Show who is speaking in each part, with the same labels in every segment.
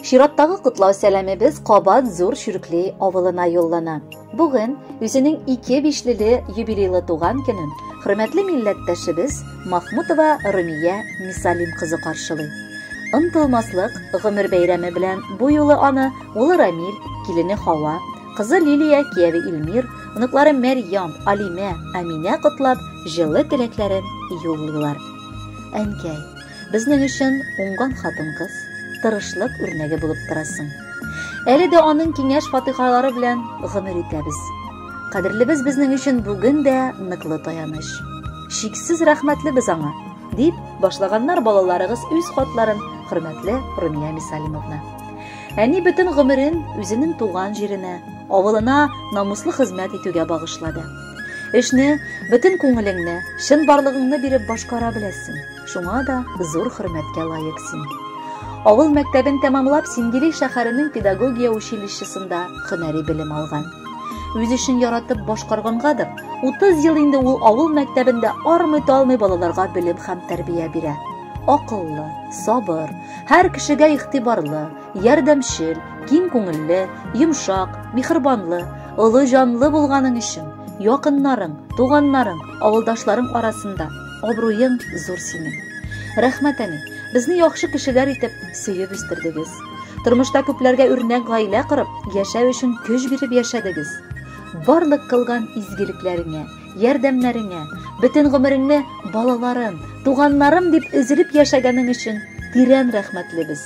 Speaker 1: Чираттагы котлау сәламебез Кабат зур шүрүкле авылына юллана. Бүген үзенең 2-5-ле юбилейлы туган көнен хөрмәтле милләттәшебез Махмутова Румия Мисалим кызы каршылый. Ынтылмаслык гомер бәйрәме белән бу юлы аны улы Рамил, килене Хава, кызы Лилия, кияве Илмир, оныклары Мәрьям, Алимә, Аминә котлап, җылы теләкләрен юллыйлар. Әнкәй, безнең өчен уңган хатын-кыз, тырышлык үрнәге булып торасың. Әле дә аның киңәш фатихалары белән гомер итәбез. Кадерлебез безнең өчен бүген дә ныклы таяныч. Шиксез рәхмәтлебез аңа, дип башлаганнар балаларыгыз үз хатларын, хөрмәтле Румия Мисалимовна. Әни бөтен гомерен үзенең туган җиренә, авылына намуслы хезмәт итүгә багышлады. Эшне бөтен күңелеңне, чын барлыгыңны биреп башкара беләсең. Шуңа да зур хөрмәткә лаек син. Авыл мәктәбен тәмамлап, Сингели шәһәренең педагогия училищесында һөнәри белем алган. Үз эшен яратып башкаргангадыр, 30 ел инде ул авыл мәктәбендә армый-талмый балаларга белем һәм тәрбия бирә. Акыллы, сабыр, һәр кешегә игътибарлы, ярдәмчел, киң күңелле, йомшак, михырбанлы, олы җанлы булганың өчен якыннарың, туганнарың, авылдашларың арасында абруең зур синең. Рәхмәт әни, безне яхшы кешеләр итеп сөеп үстердегез. Тормышта күпләргә үрнәк гаилә корып, яшәү өчен көч биреп яшәдегез. Барлык кылган изгелекләреңә, ярдәмнәреңә, бөтен гомереңне балаларым, туганнарым дип өзелеп яшәгәнең өчен тирән рәхмәтлебез.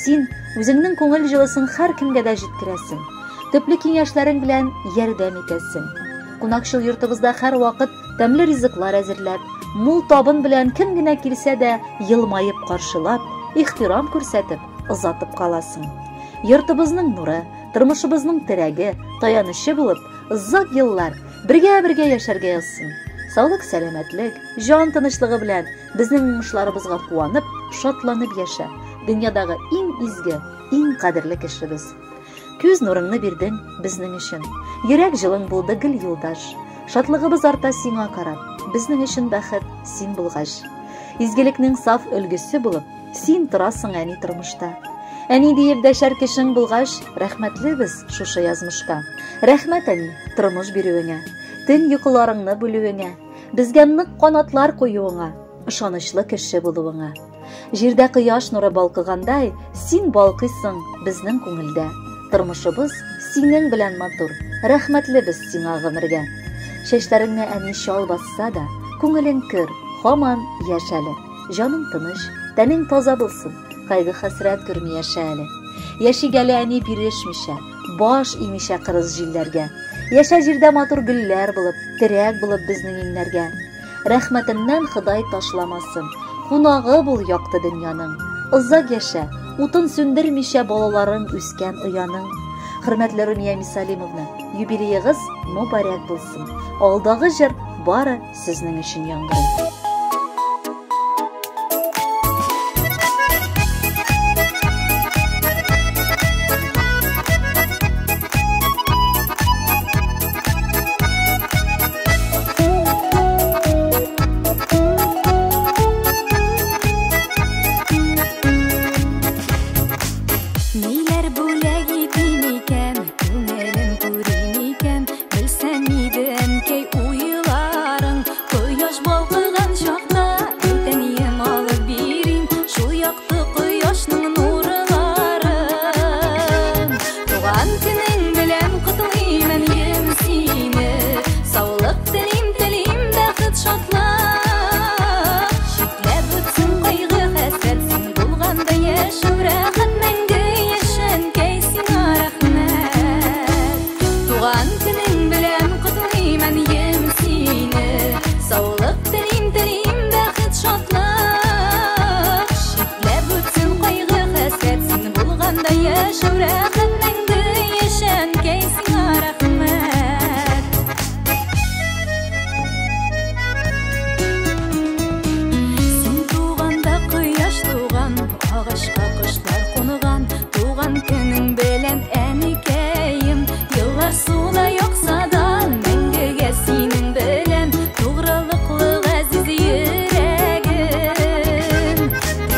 Speaker 1: Син үзеңнең күңел җылысын һәр кемгә дә җиткерәсең. Төпле киңәшләрең белән ярдәм итәсең. Кунакчыл йортыбызда һәр вакыт тәмле ризыклар әзерләп, мул табын белән кем генә килсә дә йылмаеп каршылап, ихтирам күрсәтеп, озатып каласың. Йортыбызның нуры, тормышыбызның терәге, таянычы булып, озак еллар бергә яшәргә язсын. Саулык, сәламәтлек, җан тынычлыгы белән безнең уңышларыбызга куанып, шатланып яшә. Дөньядагы иң изге, иң кадерле кешебез. Күз нурыңны бирдең безнең өчен. Йөрәк җылың булды гел юлдаш. Шатлыгыбыз арта сиңа карап. Безнең өчен бәхет син булгач. Изгелекнең саф өлгесе булып, син торасың әни тормышта. Әни диеп дәшәр кешең булгач, рәхмәтлебез шушы язмышка. Рәхмәт әни, тормыш бирүеңә, төн йокыларыңны бүлүеңә, безгә нык канатлар куюыңа, ышанычлы кеше булуыңа. Җирдә кояш нуры балкыгандай, син балкыйсың безнең күңелдә. Тормышыбыз синең белән матур. Рәхмәтлебез сиңа гомергә. Чәчләреңне әни шал басса да, күңелең көр, һаман яшәле. Җаның тыныч, тәнең таза булсын. Кайгы-хәсрәт күрми яшә әле. Яшигәле әни бирешмичә, баш имичә кырыс җилләргә. Яшә җирдә матур гөлләр булып, терәк булып безнең иңнәргә. Рәхмәтеннән Ходай ташламасын. Кунагы бул якты дөньяның. Озак яшә, утын сүндермичә балаларың үскән ояның. Хөрмәтле Румия Мисалимовна, юбилеегыз мөбарәк булсын. Алдагы җыр бары сезнең өчен яңгырый.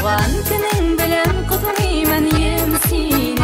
Speaker 2: Туган көнең белән котлыймын ем сине.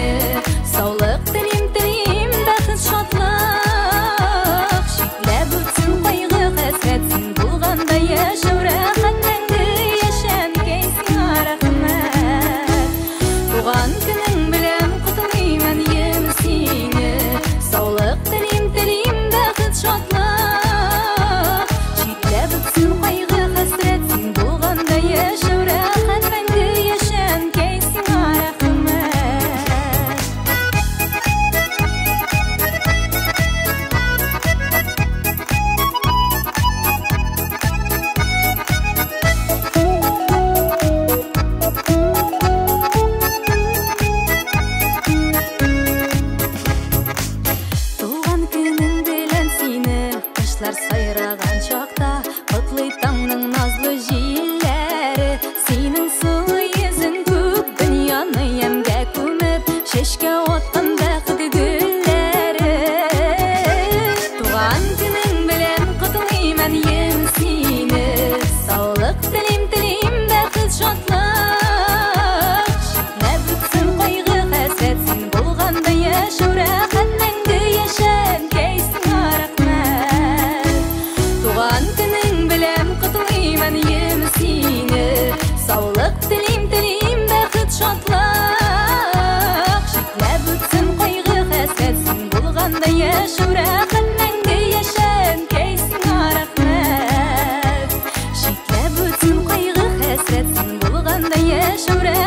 Speaker 2: şöhret